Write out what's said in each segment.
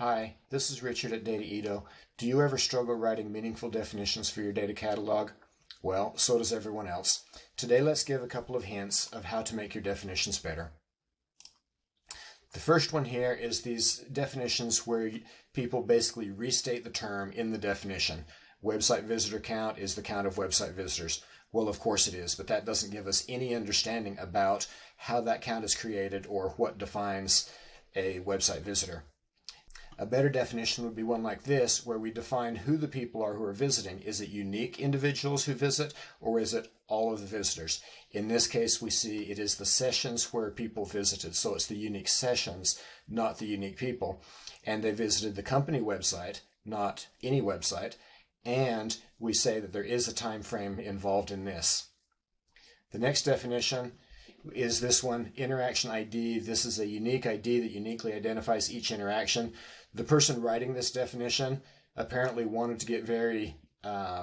Hi, this is Richard at Dataedo. Do you ever struggle writing meaningful definitions for your data catalog? Well, so does everyone else. Today let's give a couple of hints of how to make your definitions better. The first one here is these definitions where people basically restate the term in the definition. Website visitor count is the count of website visitors. Well, of course it is, but that doesn't give us any understanding about how that count is created or what defines a website visitor. A better definition would be one like this, where we define who the people are who are visiting. Is it unique individuals who visit, or is it all of the visitors? In this case, we see it is the sessions where people visited. So it's the unique sessions, not the unique people. And they visited the company website, not any website. And we say that there is a time frame involved in this. The next definition is this one, interaction ID. This is a unique ID that uniquely identifies each interaction. The person writing this definition apparently wanted to get very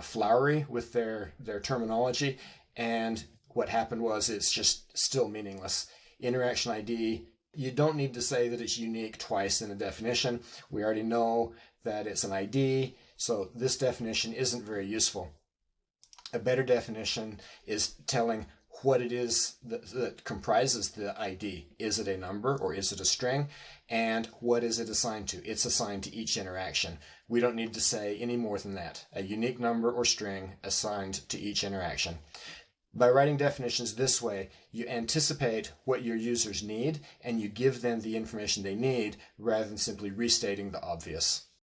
flowery with their terminology, and what happened was it's just still meaningless. Interaction ID, you don't need to say that it's unique twice in a definition. We already know that it's an ID, so this definition isn't very useful. A better definition is telling what it is that comprises the ID. Is it a number or is it a string? And what is it assigned to? It's assigned to each interaction. We don't need to say any more than that. A unique number or string assigned to each interaction. By writing definitions this way, you anticipate what your users need and you give them the information they need rather than simply restating the obvious.